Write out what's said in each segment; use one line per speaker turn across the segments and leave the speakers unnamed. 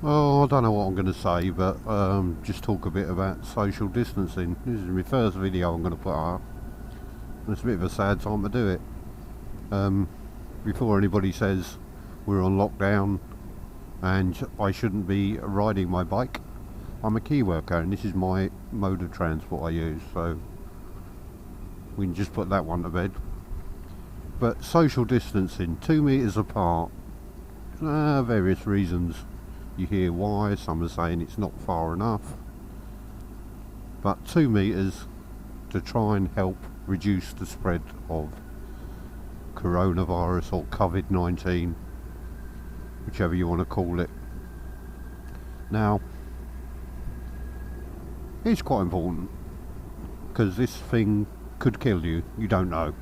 Oh, I don't know what I'm going to say, but just talk a bit about social distancing. This is my first video I'm going to put up. It's a bit of a sad time to do it. Before anybody says we're on lockdown and I shouldn't be riding my bike, I'm a key worker and this is my mode of transport I use, so we can just put that one to bed. But social distancing, 2 metres apart, various reasons. You hear why, some are saying it's not far enough, but 2 metres to try and help reduce the spread of coronavirus or COVID-19, whichever you want to call it. Now, it's quite important because this thing could kill you, you don't know.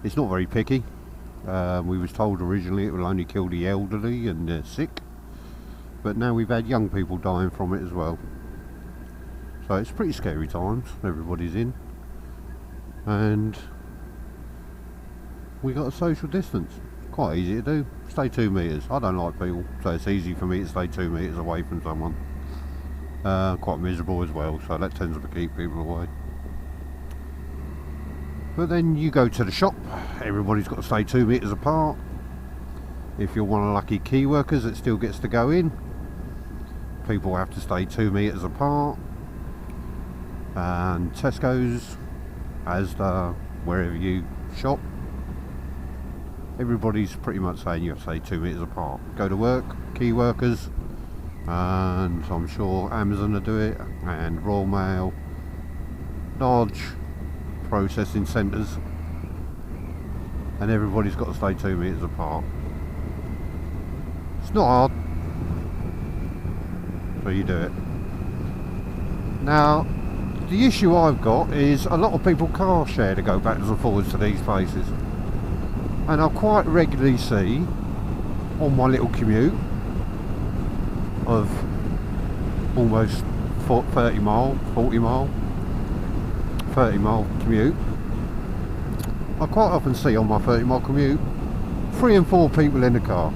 It's not very picky. We was told originally it will only kill the elderly and the sick, but now we've had young people dying from it as well. So it's pretty scary times, everybody's in, and we got a social distance. Quite easy to do, stay 2 metres. I don't like people, so it's easy for me to stay 2 metres away from someone. Quite miserable as well, so that tends to keep people away. But then you go to the shop, everybody's got to stay 2 metres apart. If you're one of the lucky key workers that still gets to go in, people have to stay 2 metres apart. And Tesco's, Asda, wherever you shop, everybody's pretty much saying you have to stay 2 metres apart. Go to work, key workers, and I'm sure Amazon will do it, and Royal Mail, large processing centres, and everybody's got to stay 2 metres apart. It's not hard, so you do it. Now, the issue I've got is a lot of people car share to go backwards and forwards to these places, and I quite regularly see on my little commute of almost 30 mile, 40 mile, 30 mile commute, I quite often see on my 30 mile commute 3 and 4 people in the car,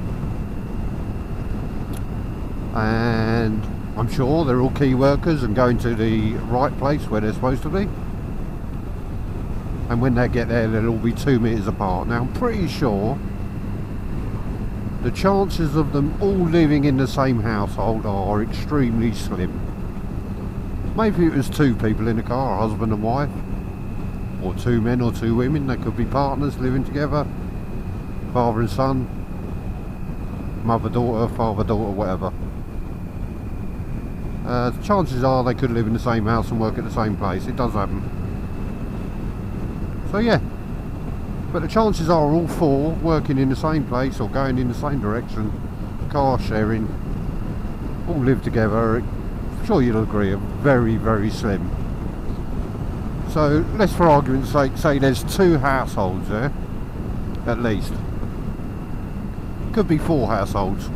and I'm sure they're all key workers and going to the right place where they're supposed to be, and when they get there they'll all be 2 metres apart. Now I'm pretty sure the chances of them all living in the same household are extremely slim. Maybe it was 2 people in the car, a husband and wife, or 2 men or 2 women. They could be partners living together, father and son, mother daughter, father daughter, whatever. Chances are they could live in the same house and work at the same place. It does happen. So yeah, but the chances are all 4 working in the same place or going in the same direction, car sharing, all live together. I'm sure you'll agree, are very, very slim. So let's, for argument's sake, say there's 2 households there, at least. Could be 4 households.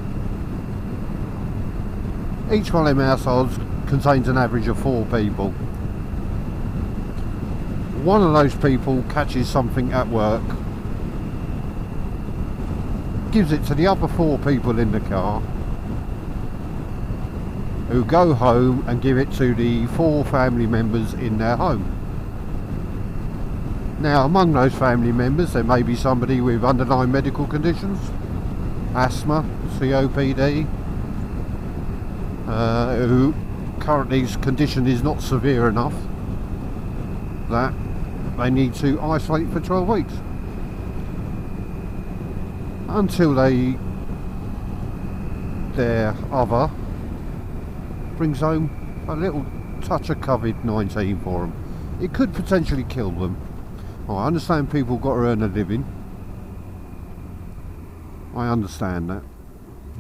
Each one of them households contains an average of 4 people. One of those people catches something at work, gives it to the other 4 people in the car, who go home and give it to the 4 family members in their home. Now, among those family members there may be somebody with underlying medical conditions, asthma, COPD, who currently his condition is not severe enough that they need to isolate for 12 weeks until their other brings home a little touch of COVID-19 for them. It could potentially kill them. I understand people got to earn a living. I understand that.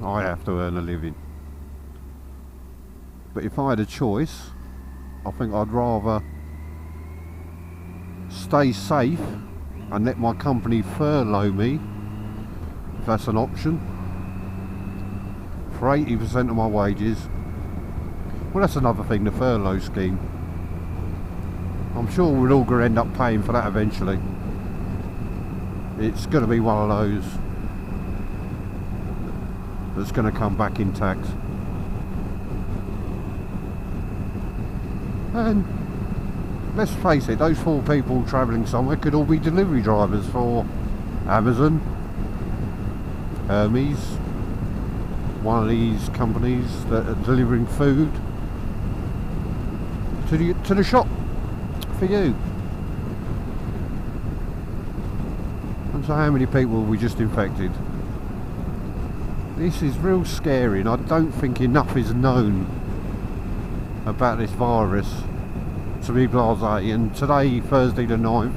I have to earn a living. But if I had a choice, I think I'd rather stay safe and let my company furlough me, if that's an option, for 80% of my wages. Well, that's another thing, the furlough scheme. I'm sure we're all going to end up paying for that eventually. It's going to be one of those that's going to come back intact. And let's face it, those 4 people travelling somewhere could all be delivery drivers for Amazon, Hermes, one of these companies that are delivering food to the shop for you. And so how many people have we just infected? This is real scary, and I don't think enough is known about this virus to be blasé. And today, Thursday the 9th,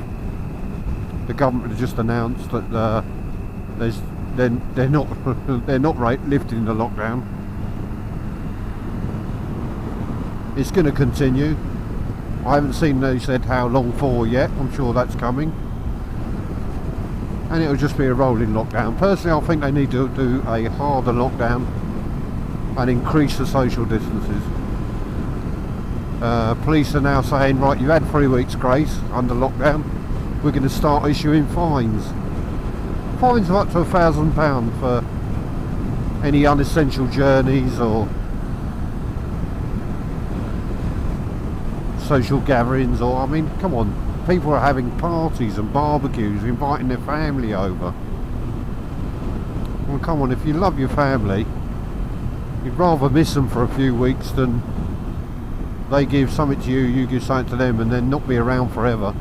the government has just announced that they're not lifting the lockdown. It's going to continue. I haven't seen they said how long for yet. I'm sure that's coming, and it'll just be a rolling lockdown. Personally, I think they need to do a harder lockdown and increase the social distances. Police are now saying, right, you had 3 weeks grace under lockdown, we're going to start issuing fines. Fines of up to £1,000 for any unessential journeys or social gatherings, or, I mean, come on, people are having parties and barbecues, inviting their family over. Well, come on, if you love your family, you'd rather miss them for a few weeks than they give something to you, you give something to them, and then not be around forever.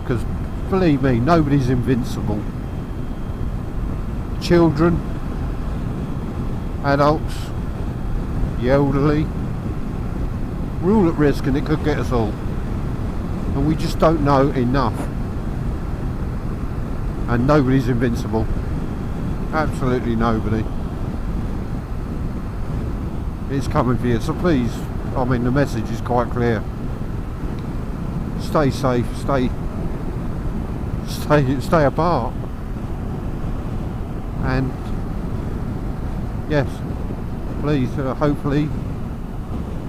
Because believe me, nobody's invincible. Children, adults, the elderly, we're all at risk, and it could get us all. And we just don't know enough. And nobody's invincible. Absolutely nobody. It's coming for you, so please, I mean, the message is quite clear. Stay safe, stay apart. And yes, please, hopefully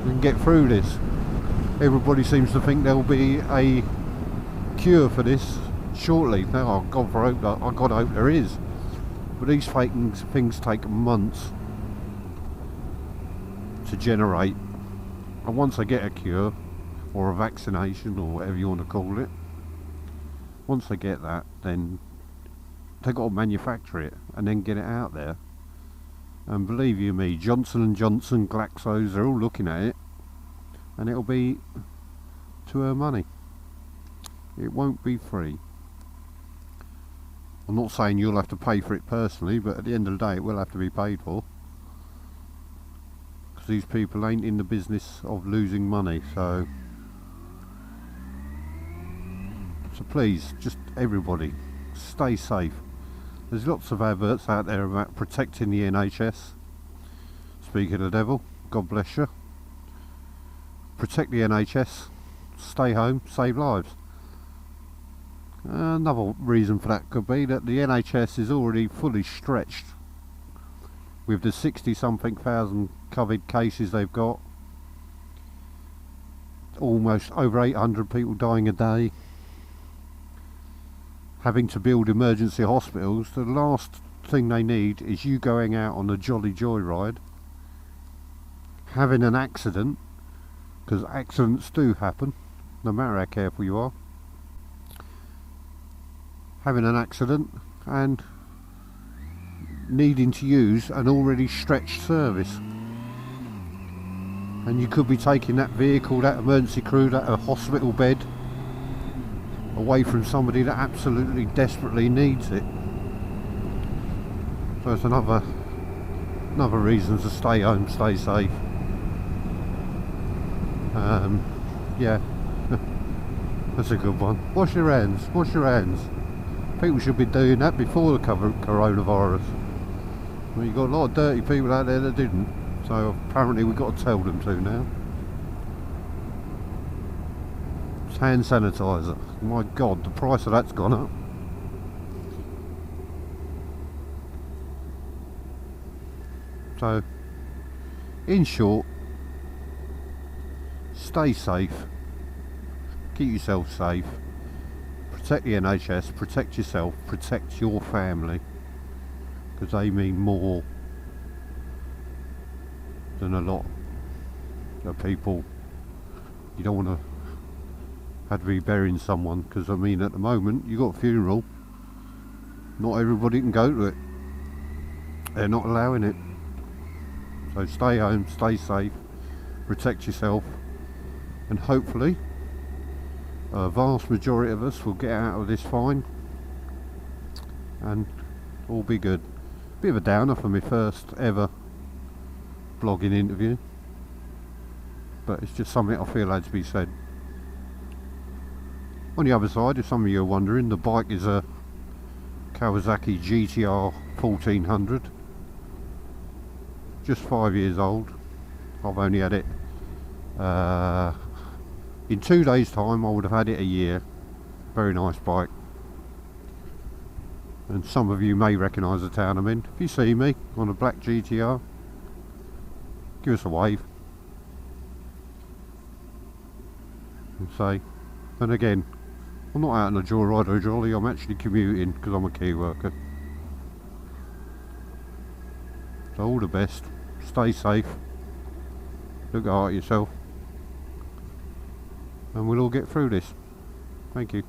we can get through this. Everybody seems to think there'll be a cure for this shortly. Now, God hope there is. But these things take months to generate. And once they get a cure, or a vaccination, or whatever you want to call it, once they get that, then they've got to manufacture it and then get it out there. And believe you me, Johnson & Johnson, Glaxo's, they're all looking at it, and it'll be to earn money. It won't be free. I'm not saying you'll have to pay for it personally, but at the end of the day it will have to be paid for. Because these people ain't in the business of losing money, so please, just everybody, stay safe. There's lots of adverts out there about protecting the NHS. Speak of the devil, God bless you. Protect the NHS, stay home, save lives. Another reason for that could be that the NHS is already fully stretched with the 60-something thousand COVID cases they've got. Almost over 800 people dying a day. Having to build emergency hospitals. The last thing they need is you going out on a jolly joyride, having an accident, because accidents do happen, no matter how careful you are. Having an accident and needing to use an already stretched service. And you could be taking that vehicle, that emergency crew, that a hospital bed, away from somebody that absolutely desperately needs it. So it's another reason to stay home, stay safe. Yeah, that's a good one. Wash your hands, wash your hands. People should be doing that before the coronavirus. Well, you've got a lot of dirty people out there that didn't, so apparently we've got to tell them to now. Hand sanitizer. My God, the price of that's gone up. So, in short, stay safe, keep yourself safe, protect the NHS, protect yourself, protect your family, because they mean more than a lot of people. You don't want to have to be burying someone, because I mean at the moment you got a funeral, not everybody can go to it, they're not allowing it. So stay home, stay safe, protect yourself, and hopefully a vast majority of us will get out of this fine and all be good. Bit of a downer for my first ever vlogging interview, but it's just something I feel had to be said. On the other side, if some of you are wondering, the bike is a Kawasaki GTR 1400, just 5 years old. I've only had it in 2 days time. I would have had it a year. Very nice bike, and some of you may recognise the town I'm in. If you see me on a black GTR, give us a wave and say. And again, I'm not out on a joyride or a jolly, I'm actually commuting because I'm a key worker. So all the best, stay safe, look after yourself, and we'll all get through this. Thank you.